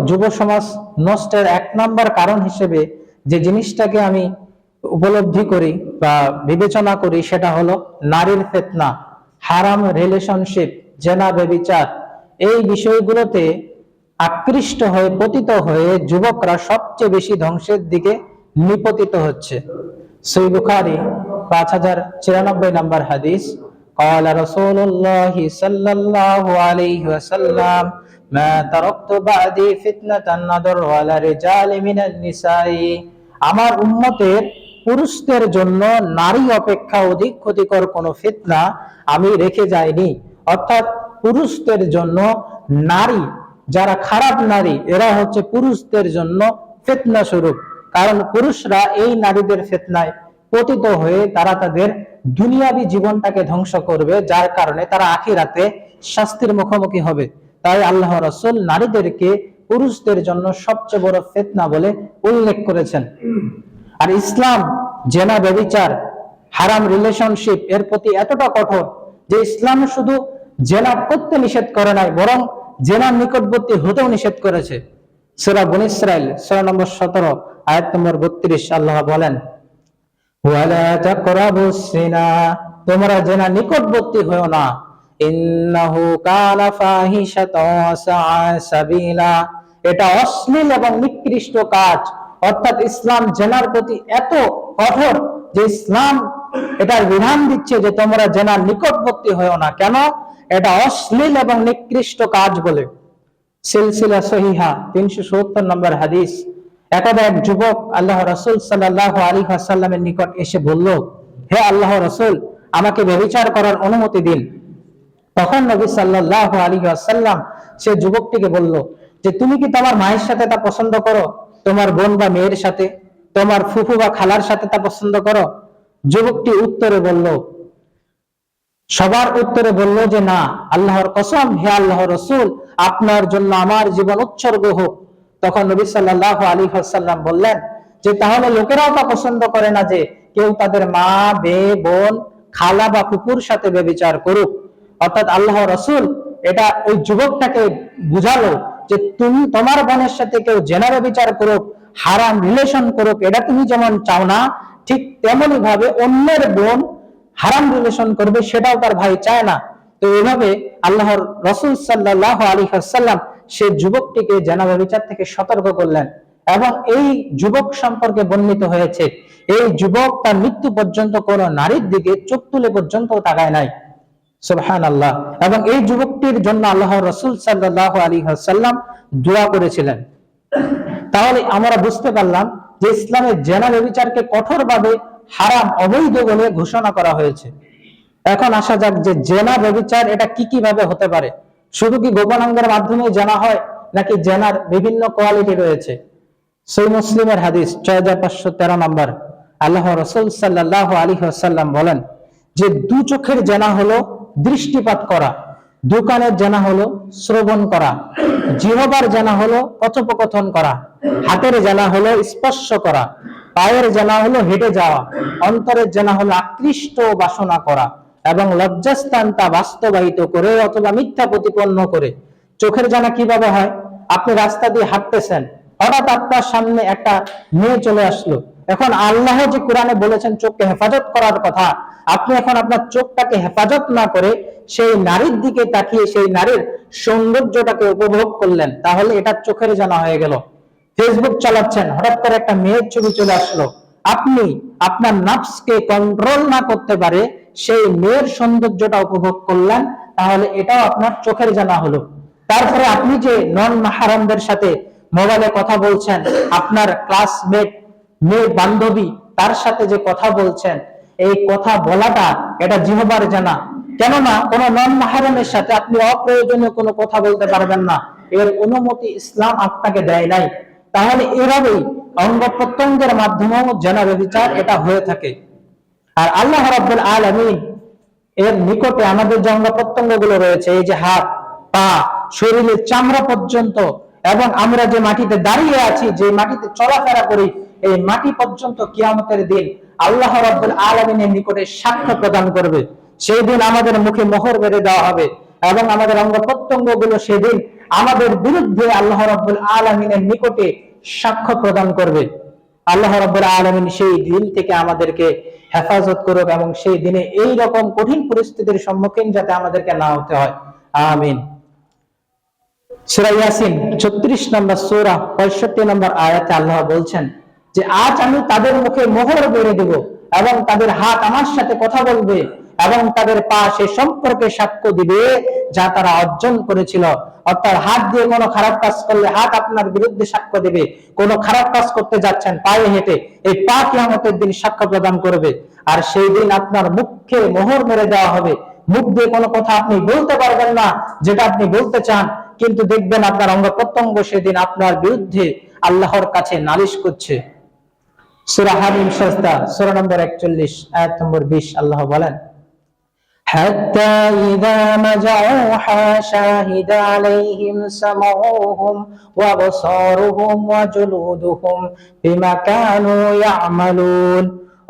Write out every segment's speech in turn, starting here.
যুব সমাজ নষ্টের এক নম্বর কারণ হিসেবে যে জিনিসটাকে আমি উপলব্ধি করি বা বিবেচনা করি সেটা হলো নারীর ফিতনা, হারাম রিলেশনশিপ, জেনা, ব্যভিচার। এই বিষয়গুলোতে আকৃষ্ট হয়ে পতিত হয়ে যুবকরা সবচেয়ে বেশি ধ্বংসের দিকে নিপতিত হচ্ছে। সহিহ বুখারী 5094 নম্বর হাদিস, قال رسول الله صلى الله عليه وسلم ما تركت بعدي فتنة أضر على الرجال من النساء। আমার উম্মতের পুরুষদের জন্য নারী অপেক্ষা অধিক ক্ষতিকর কোনো ফিতনা আমি রেখে যাইনি। অর্থাৎ পুরুষদের জন্য নারী, যারা খারাপ নারী, এরা হচ্ছে পুরুষদের জন্য ফিতনা স্বরূপ। কারণ পুরুষরা এই নারীদের ফিতনায় পতিত হয়ে তারা তাদের দুনিয়াবী জীবনটাকে ধ্বংস করবে, যার কারণে তারা আখিরাতে শাস্তির মুখোমুখি হবে। তাই আল্লাহ রাসূল নারীদেরকে পুরুষদের জন্য সবচেয়ে বড় ফিতনা বলে উল্লেখ করেছেন। আর ইসলাম জেনা, ব্যভিচার, হারাম রিলেশনশিপ এর প্রতি এতটা কঠোর যে ইসলাম শুধু জেনা করতে নিষেধ করে নাই, বরং জেনার নিকটবর্তী হতেও নিষেধ করেছে। সূরা বনী ইসরাইল সূরা নম্বর 17 আয়াত নম্বর 32 আল্লাহ বলেন, ওয়ালা তাকরাবুস জিনা, তোমরা জেনা নিকটবর্তী হয়ো না, ইন্নাহু কানা ফাহিশাতাও ওয়া সাআ সাবিলা, এটা অশ্লীল এবং নিকৃষ্ট কাজ। অর্থাৎ ইসলাম জেনার প্রতি এত কঠোর যে ইসলাম এটার বিধান দিচ্ছে যে তোমরা জেনার নিকটবর্তী হয়ো না। কেন? এটা অশ্লীল এবং নিকৃষ্ট কাজ বলে। সিলসিলা সহিহা 370 নম্বর হাদিস, একদা এক যুবক আল্লাহ রাসূল সাল্লাল্লাহু আলাইহি ওয়াসাল্লামের নিকট এসে বলল, হে আল্লাহ রাসূল, আমাকে ব্যভিচার করার অনুমতি দিন। তখন নবী সাল্লাল্লাহু আলাইহি ওয়াসাল্লাম সে যুবকটিকে বলল যে তুমি কি তোমার মায়ের সাথে তা পছন্দ করো, তোমার বোন বা মেয়ের সাথে, তোমার ফুফু বা খালার সাথে তা পছন্দ করো? যুবকটি সবার উত্তরে বলল যে না, আল্লাহর কসম, হে আল্লাহর রাসূল, আপনার জন্য আমার জীবন উৎসর্গ হোক। তখন নবী সাল্লাল্লাহু আলাইহি ওয়াসাল্লাম বললেন যে তাহলে লোকেরাও তা পছন্দ করে না যে কেউ তাদের মা, মেয়ে, বোন, খালা বা ফুফুর সাথে ব্যভিচার করুক। অর্থাৎ আল্লাহর রাসূল এটা ওই যুবকটাকে বুঝালো যে তুমি তোমার বোনের সাথে কেউ জেনা ব্যভিচার করুক, হারাম রিলেশন করুক, এটা তুমি যেমন চাও না, ঠিক তেমনি ভাবে অন্যের বোন হারাম রিলেশন করবে সেটাও তার ভাই চায় না। তো এভাবে আল্লাহর রাসূল সাল্লাল্লাহু আলাইহি ওয়াসাল্লাম সে যুবকটিকে জেনা ব্যভিচার থেকে সতর্ক করলেন। এবং এই যুবক সম্পর্কে বর্ণিত হয়েছে এই যুবক তার মৃত্যু পর্যন্ত কোন নারীর দিকে চোখ তুলে পর্যন্ত তাকায় নাই। সুবহানাল্লাহ। এবং এই যুবকটির জন্য আল্লাহর রাসূল সাল্লাল্লাহু আলাইহি ওয়াসাল্লাম দোয়া করেছিলেন। তাহলে আমরা বুঝতে পারলাম যে ইসলামে জেনা ব্যভিচারকে কঠোরভাবে হারাম, অবৈধ বলে ঘোষণা করা হয়েছে। এখন আসা যাক যে জেনা ব্যভিচার এটা কি কিভাবে হতে পারে। শুধু কি গোপনাঙ্গের মাধ্যমে জেনা হয়, নাকি জেনার বিভিন্ন কোয়ালিটি রয়েছে? সহিহ মুসলিমের হাদিস 6513 নম্বর, আল্লাহ রাসূল সাল্লাল্লাহু আলাইহি ওয়াসাল্লাম বলেন যে দু চোখের জেনা হলো দৃষ্টিপাত করা, দু কানের জেনা হলো শ্রবণ করা, জিহ্বার জেনা হলো কথোপকথন করা, হাতের জেনা হলো স্পর্শ করা, পায়ের জেনা হলো হেঁটে যাওয়া, অন্তরের জেনা হলো আকৃষ্ট বাসনা করা এবং লজ্জাস্থান তা বাস্তবায়িত করে অথবা মিথ্যা প্রতিপন্ন করে। চোখের জেনা কিভাবে হয়? আপনি রাস্তা দিয়ে হাঁটতেছেন, হঠাৎ আপনার সামনে একটা মেয়ে চলে আসলো। এখন আল্লাহ যে কোরআনে বলেছেন চোখকে হেফাজত করার কথা, আপনি এখন আপনার চোখটাকে হেফাজত না করে সেই নারীর দিকে তাকিয়ে সেই নারীর সৌন্দর্যটাকে উপভোগ করলেন, তাহলে এটা চোখের জানা হয়ে গেল। ফেসবুক চালাচ্ছেন, হঠাৎ করে একটা মেয়ের ছবি চলে আসলো, আপনি আপনার নফসকে কন্ট্রোল না করতে পারে সেই মেয়ের সৌন্দর্যটা উপভোগ করলেন, তাহলে এটাও আপনার চোখের জানা হলো। তারপরে আপনি যে নন মাহরামদের সাথে মোবাইলে কথা বলছেন, আপনার ক্লাসমেট, মেয়ে বান্ধবী, তার সাথে যে কথা বলছেন, এই কথা বলাটা এটা জিহ্বার জানা। কেননা কোন নন মাহরামের সাথে আপনি অপ্রয়োজনীয় কোনো কথা বলতে পারবেন না, এর অনুমতি ইসলাম আপনাকে দেয় নাই। তাহলে এভাবেই অঙ্গ প্রত্যঙ্গের মাধ্যমেও জেনা ব্যভিচার এটা হয়ে থাকে। আর আল্লাহ রাব্বুল আলামিন এর নিকটে আমাদের যে অঙ্গ প্রত্যঙ্গ গুলো রয়েছে, এই যে হাত, পা, শরীরের চামড়া পর্যন্ত, এবং আমরা যে মাটিতে দাঁড়িয়ে আছি, যে মাটিতে চলাফেরা করি, এই মাটি পর্যন্ত কিয়ামতের দিন আল্লাহ রাব্বুল আলামিনের নিকটে সাক্ষ্য প্রদান করবে। সেই দিন আমাদের মুখে মোহর বেঁধে দেওয়া হবে এবং আমাদের অঙ্গ প্রত্যঙ্গ গুলো সেদিন আমাদের বিরুদ্ধে আল্লাহ রাব্বুল আলামিনের নিকটে সাক্ষ্য প্রদান করবে। আল্লাহ রাব্বুল আলামিন সেই দিন থেকে আমাদেরকে হেফাজত করুক এবং সেই দিনে এই রকম কঠিন পরিস্থিতির সম্মুখীন যাতে আমাদেরকে না হতে হয়, আমিন। সূরা ইয়াসিন 36 নম্বর সূরা 65 নম্বর আয়াতে আল্লাহ বলছেন যে আজ আমি তাদের মুখে মোহর মেরে দেব এবং তাদের হাত আমার সাথে কথা বলবে এবং তাদের পা সে সম্পর্কে সাক্ষ্য দিবে যা তারা অর্জন করেছিল। অর্থাৎ হাত দিয়ে কোনো খারাপ কাজ করলে হাত আপনার বিরুদ্ধে সাক্ষ্য দিবে। কোনো খারাপ কাজ করতে যাচ্ছেন পায়ে হেঁটে, এই পা কিয়ামতের দিন সাক্ষ্য প্রদান করবে। আর সেই দিন আপনার মুখে মোহর মেরে দেওয়া হবে। মুখ দিয়ে কোনো কথা আপনি বলতে পারবেন না যেটা আপনি বলতে চান, কিন্তু দেখবেন আপনার অঙ্গ প্রত্যঙ্গ সেদিন আপনার বিরুদ্ধে আল্লাহর কাছে নালিশ করছে। সূরা হামিম সাজদা সূরা নম্বর 41 আয়াত নম্বর 20 আল্লাহ বলেন, হাত্তা ইযা মাজাউহা শাহিদা আলাইহিম সামাউহুম ওয়া আবসারুহুম ওয়া জুলুদুহুম বিমা কানু ইয়ামালুন।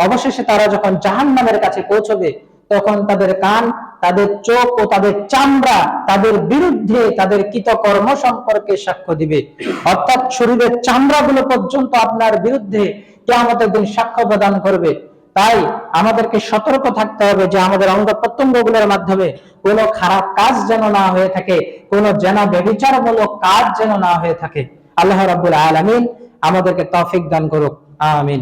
অবশেষে তারা যখন জাহান্নামের কাছে পৌঁছবে তখন তাদের কান, তাদের চোখ ও তাদের চামড়া তাদের বিরুদ্ধে তাদের কৃতকর্ম সম্পর্কে সাক্ষ্য দিবে। অর্থাৎ শরীরের চামড়াগুলো পর্যন্ত আপনার বিরুদ্ধে কিয়ামতের দিন সাক্ষ্য প্রদান করবে। তাই আমাদেরকে সতর্ক থাকতে হবে যে আমাদের অঙ্গ প্রত্যঙ্গগুলোর মাধ্যমে কোনো খারাপ কাজ যেন না হয়ে থাকে, কোনো জেনা ব্যভিচারমূলক কাজ যেন না হয়ে থাকে। আল্লাহ রাব্বুল আলামিন আমাদেরকে তৌফিক দান করুক, আমিন।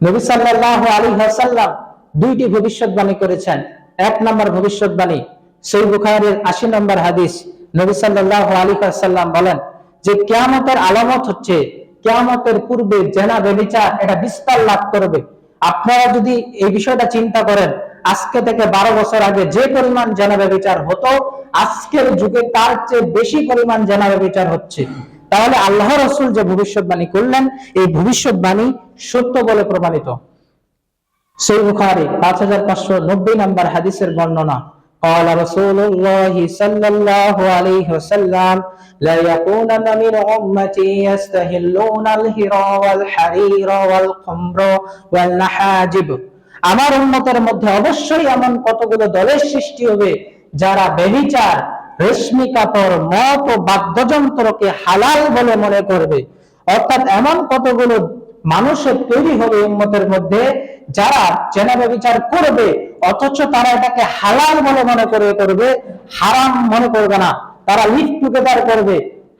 নবী সাল্লাল্লাহু আলাইহি ওয়াসাল্লাম দুইটি ভবিষ্যৎবাণী করেছেন। এক নম্বর ভবিষ্যৎবাণী সহিহ বুখারীর 80 নম্বর হাদিস, নবী সাল্লাল্লাহু আলাইহি ওয়াসাল্লাম বলেন যে কিয়ামতের আলামত হচ্ছে কিয়ামতের পূর্বে জেনা ব্যভিচার এটা বিস্তার লাভ করবে। আপনারা যদি এই বিষয়টা চিন্তা করেন, আজকে থেকে 12 বছর আগে যে পরিমাণ জেনা ব্যভিচার হতো, আজকের যুগে তার চেয়ে বেশি পরিমাণ জেনা ব্যভিচার হচ্ছে। তাহলে আল্লাহ রাসূল যে ভবিষ্যৎবাণী করলেন, এই ভবিষ্যৎবাণী সত্য বলে প্রমাণিত। সহিহ বুখারী 5590 নম্বর হাদিসের বর্ণনা, قال رسول الله صلى الله عليه وسلم لا يكونن من أمتي يستهلون الهرى والحرير والخمر والنحاجب। আমার উম্মতের মধ্যে অবশ্যই এমন কতগুলো দলের সৃষ্টি হবে যারা ব্যভিচার, রেশমি কাপড়, মদ ও বাদ্যযন্ত্রকে হালাল বলে মনে করবে। অর্থাৎ এমন কতগুলো মানুষের তৈরি হবে উম্মতের মধ্যে যারা জেনা ব্যভিচার করবে অথচ তারা এটাকে হালাল বলে মনে করবে, হারাম মনে করবে না। তারা লিভ টুগেদার করবে,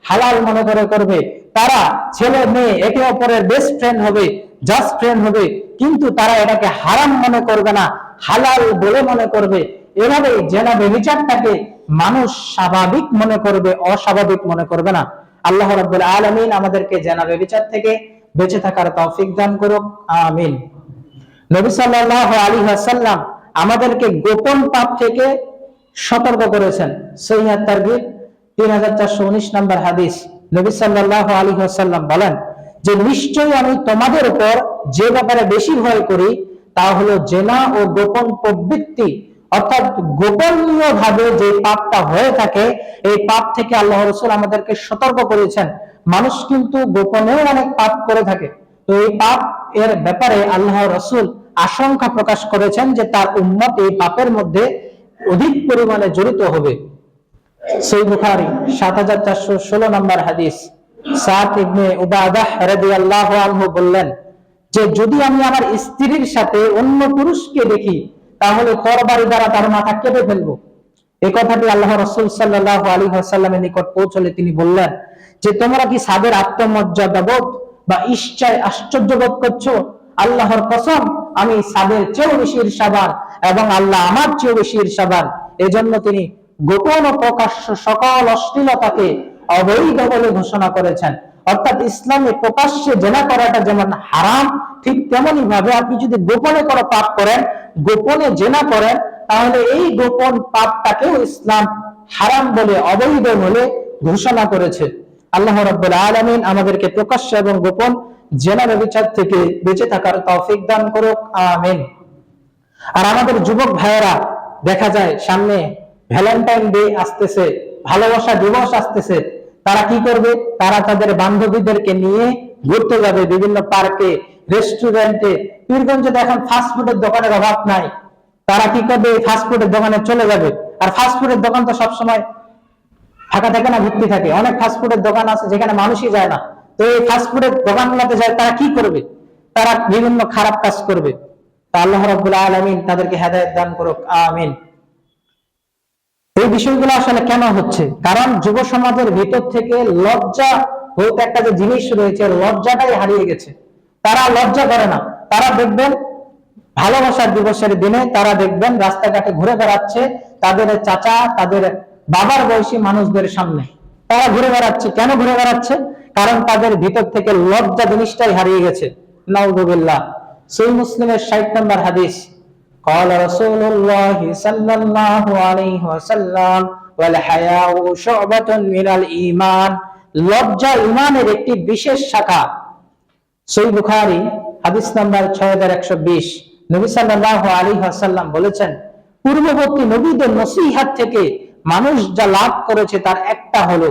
হালাল মনে করবে। তারা ছেলে মেয়ে একে অপরের বেস্ট ফ্রেন্ড হবে, জাস্ট ফ্রেন্ড হবে, কিন্তু তারা এটাকে হারাম মনে করবে না, হালাল বলে মনে করবে। এভাবে জেনা ব্যভিচারটাকে মানুষ স্বাভাবিক মনে করবে, অস্বাভাবিক মনে করবে না। আল্লাহ রাব্বুল আলামিন আমাদেরকে জেনা ব্যভিচার থেকে বেঁচে থাকার তৌফিক দান করুক, আমিন। নবী সাল্লাল্লাহু আলাইহি ওয়াসাল্লাম আমাদেরকে গোপন পাপ থেকে সতর্ক করেছেন। সহিহ তারগীব 3419 নম্বর হাদিস, নবী সাল্লাল্লাহু আলাইহি ওয়াসাল্লাম বলেন যে নিশ্চয়ই আমি তোমাদের উপর যে ব্যাপারে বেশি ভয় করি তা হলো জেনা ও গোপন প্রবৃত্তি। অর্থাৎ গোপনীয় ভাবে যে পাপটা হয়ে থাকে, এই পাপ থেকে আল্লাহ রাসূল আমাদেরকে সতর্ক করেছেন। মানুষ কিন্তু গোপনেও অনেক পাপ করে থাকে, তো এই পাপ এর ব্যাপারে আল্লাহ রাসূল আশঙ্কা প্রকাশ করেছেন যে তার উম্মত এই পাপের মধ্যে অধিক পরিমাণে জড়িত হবে। সহিহ বুখারী 7416 নম্বর হাদিস, সাদ ইবনে উবাদাহ রাদিয়াল্লাহু আনহু বললেন যে যদি আমি আমার স্ত্রীর সাথে অন্য পুরুষকে দেখি তাহলে তরবারি দ্বারা তার মাথা কেটে ফেলবো। এই কথাটি আল্লাহ রাসূল সাল্লাল্লাহু আলাইহি ওয়াসাল্লামের নিকট পৌঁছলে তিনি বললেন যে তোমরা কি সাদের আত্মমর্যাদা বোধ বা ঈর্ষায় আশ্চর্য বোধ করছো? আল্লাহর কসম আমি সাদের চেয়েও বেশি ঈর্ষাবান এবং আল্লাহ আমার চেয়েও বেশি ঈর্ষাবান। এজন্য তিনি গোপন ও প্রকাশ্য সকল অশ্লীলতাকে অবৈধ বলে ঘোষণা করেছেন। অর্থাৎ ইসলামে প্রকাশ্যে জেনা করাটা যেমন হারাম, ঠিক তেমনি ভাবে আপনি যদি গোপনে কোনো পাপ করেন, গোপনে জেনা করেন, তাহলে এই গোপন পাপটাকেও ইসলাম হারাম বলে, অবৈধ বলে ঘোষণা করেছে। আল্লাহ রাব্বুল আলামিন আমাদেরকে প্রকাশ্য এবং গোপন জেনা ব্যভিচার থেকে বেঁচে থাকার তৌফিক দান করুক, আমিন। আর আমাদের যুবক ভাইয়েরা দেখা যায় সামনে ভ্যালেন্টাইন ডে আসতেছে, ভালোবাসা দিবস আসতেছে, তারা কি করবে? তারা তাদের বান্ধবীদেরকে নিয়ে ঘুরতে যাবে বিভিন্ন পার্কে, রেস্টুরেন্টে। পীরগঞ্জে এখন ফাস্টফুডের দোকানের অভাব নাই, তারা কি করবে? ফাস্টফুডের দোকানে চলে যাবে আর ফাস্টফুডের দোকান তো সবসময় ফাঁকা থাকে না, ভর্তি থাকে। অনেক ফাস্টফুডের দোকান আছে যেখানে মানুষই যায় না। তো এই ফাস্টফুডের দোকানগুলোতে যায়, তারা কি করবে? তারা বিভিন্ন খারাপ কাজ করবে। তা আল্লাহ রাব্বুল আলামিন তাদেরকে হেদায়েত দান করুক, আমিন। এই বিষয়গুলো আসলে কেন হচ্ছে? কারণ যুব সমাজের ভিতর থেকে লজ্জা বলতে একটা যে জিনিস রয়েছে, লজ্জাটাই হারিয়ে গেছে। তারা লজ্জা করে না। তারা দেখবেন ভালোবাসার দিবসের দিনে তারা দেখবেন রাস্তাঘাটে ঘুরে বেড়াচ্ছে তাদের চাচা, তাদের বাবার বয়সী মানুষদের সামনে তারা ঘুরে বেড়াচ্ছে। কেন ঘুরে বেড়াচ্ছে? কারণ তাদের ভিতর থেকে লজ্জা জিনিসটাই হারিয়ে গেছে। নাউযুবিল্লাহ। সহিহ মুসলিমের 60 নম্বর হাদিস, قال رسول الله صلى الله عليه وسلم والحياء شعبة من الإيمان। লজ্জা ঈমানের একটি বিশেষ শাখা। সহিহ বুখারী হাদিস নাম্বার 6120। নবী সাল্লাল্লাহু আলাইহি ওয়াসাল্লাম বলেছেন, পূর্ববর্তী নবীদের নসিহত থেকে মানুষ যা লাভ করেছে তার একটা হলো,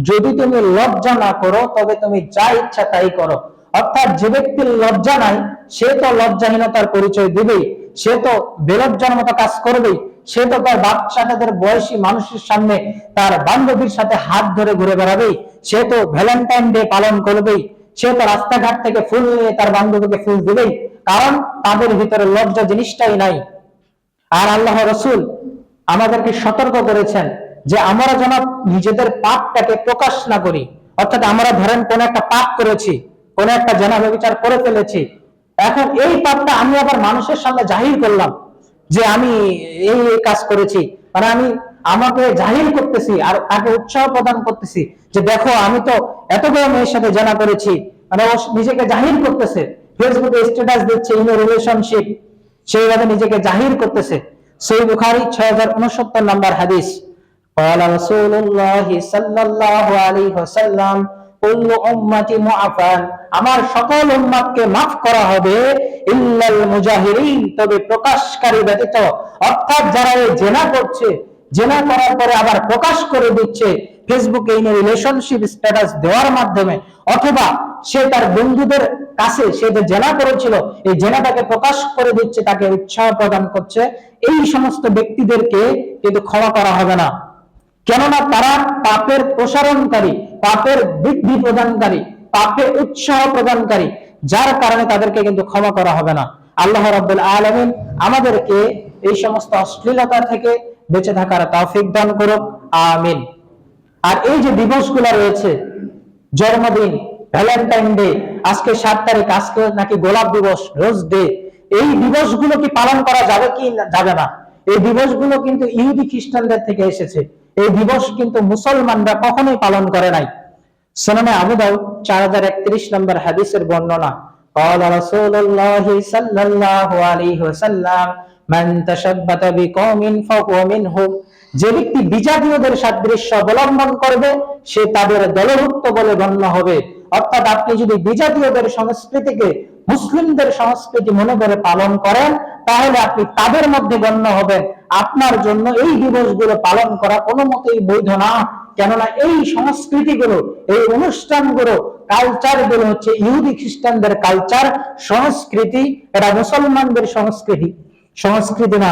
যদি তুমি লজ্জা না করো তবে তুমি যা ইচ্ছা তাই করো। অর্থাৎ যে ব্যক্তির লজ্জা নাই সে তো লজ্জাহীনতার পরিচয় দিবেই, সে তো বেলজ্জার মতো কাজ করবেই, সে তো তার বাচ্চাদের বয়সী মানুষের সামনে তার বান্ধবীর সাথে হাত ধরে ঘুরে বেড়াবেই, সে তো ভ্যালেন্টাইন ডে পালন করবেই, সে তো রাস্তাঘাট থেকে ফুল নিয়ে তার বান্ধবীকে ফুল দিবেই। কারণ তাদের ভিতরে লজ্জা জিনিসটাই নাই। আর আল্লাহ রাসূল আমাদেরকে সতর্ক করেছেন যে আমরা যেন নিজেদের পাপটাকে প্রকাশ না করি। অর্থাৎ আমরা ধরেন কোন একটা পাপ করেছি, কোন একটা জেনা ব্যভিচার করে ফেলেছি, এখন এই পাপটা আমি আবার মানুষের সামনে জাহির করলাম যে আমি এই কাজ করেছি, মানে আমি আমাকে জাহির করতেছি আর তাকে উৎসাহ প্রদান করতেছি যে দেখো আমি তো এতগুলো মেয়ের সাথে জেনা করেছি, মানে ও নিজেকে জাহির করতেছে, ফেসবুকে স্ট্যাটাস দিচ্ছে ইন রিলেশনশিপ, সেইভাবে নিজেকে জাহির করতেছে। সহিহ বুখারী 6069 নম্বর হাদিস, قال رسول الله صلى الله عليه وسلم কুল্লু উম্মতি মুআফান। আমার সকল উম্মতকে maaf করা হবে, ইল্লাল মুজাহিরিন, তবে প্রকাশকারী ব্যতীত। অর্থাৎ যারা এই জেনা করছে, জেনা করার পরে আবার প্রকাশ করে দিচ্ছে ফেসবুকে ইন রিলেশনশিপ স্ট্যাটাস দেওয়ার মাধ্যমে, অথবা সে তার বন্ধুদের কাছে সে যে জেনা করেছিল এই জেনাটাকে প্রকাশ করে দিচ্ছে, তাকে উৎসাহ প্রদান করছে, এই সমস্ত ব্যক্তিদেরকে কিন্তু ক্ষমা করা হবে না। কেননা তারা পাপের প্রসারণকারী, পাপের বৃদ্ধি প্রদানকারী, পাপে উৎসাহ প্রদানকারী, যার কারণে তাদেরকে কিন্তু ক্ষমা করা হবে না। আল্লাহ রাব্বুল আলামিন আমাদেরকে এই সমস্ত অশ্লীলতা থেকে বেঁচে থাকার তৌফিক দান করুক, আমিন। আর এই যে দিবসগুলো রয়েছে, জন্মদিন, ভ্যালেন্টাইন ডে, আজকে 7 তারিখ, আজকে নাকি গোলাপ দিবস, রোজ ডে, এই দিবসগুলো কি পালন করা যাবে কি যাবে না? এই দিবসগুলো কিন্তু ইহুদি খ্রিস্টানদের থেকে এসেছে। এই দিবস কিন্তু মুসলমানরা কখনোই পালন করে নাই। সুনানে আবু দাউদ 4031 নম্বর হাদিসের বর্ণনা, قال رسول الله صلى الله عليه وسلم من تشبث بقوم فهو منهم। যে ব্যক্তি বিজাতীয়দের সাদৃশ্য অবলম্বন করবে সে তাদের দলভুক্ত বলে গণ্য হবে। অর্থাৎ আপনি যদি বিজাতীয়দের সংস্কৃতিকে মুসলিমদের সংস্কৃতি মনে করে পালন করেন তাহলে আপনি তাদের মধ্যে গণ্য হবেন। আপনার জন্য এই দিবসগুলো পালন করা কোনো মতেই বৈধ না। কেননা এই সংস্কৃতিগুলো, এই অনুষ্ঠানগুলো, কালচারগুলো হচ্ছে ইহুদি খ্রিস্টানদের কালচার, সংস্কৃতি, এটা মুসলমানদের সংস্কৃতি না।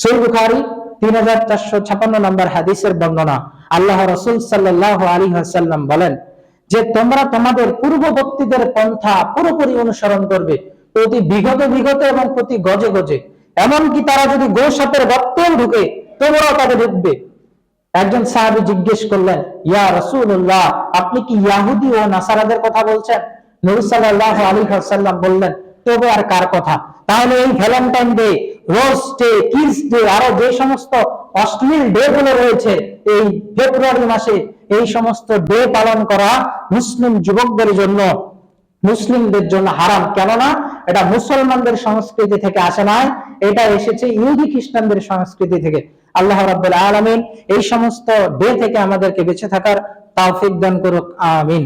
সহিহ বুখারী 3456 নম্বর হাদিসের বর্ণনা, আল্লাহ রাসূল সাল্লাল্লাহু আলাইহি ওয়াসাল্লাম বলেন যে তোমরা তোমাদের পূর্ববর্তীদের পন্থা পুরোপুরি অনুসরণ করবে, প্রতি বিগত এবং প্রতি গজে গজে, এমনকি তারা যদি গোশাতের গর্তেও ঢুকে তোমরাও তাদের ঢুকবে। একজন সাহাবী জিজ্ঞেস করলেন, ইয়া রাসূলুল্লাহ, আপনি কি ইহুদি ও নাসারাদের কথা বলছেন? নবী সাল্লাল্লাহু আলাইহি ওয়াসাল্লাম বললেন, তবে আর কার কথা? তাহলে এই Valentine day, rose day, kids day, আরো যে সমস্ত অশ্লীল ডে গুলো রয়েছে এই ফেব্রুয়ারি মাসে, এই সমস্ত ডে পালন করা মুসলিম যুবকদের জন্য, মুসলিমদের জন্য হারাম। কেননা এটা মুসলমানদের সংস্কৃতি থেকে আসে নাই, এটা এসেছে ইহুদি খ্রিস্টানদের সংস্কৃতি থেকে। আল্লাহ রাব্বুল আলামিন এই সমস্ত ডে থেকে আমাদেরকে বেঁচে থাকার তৌফিক দান করুক, আমিন।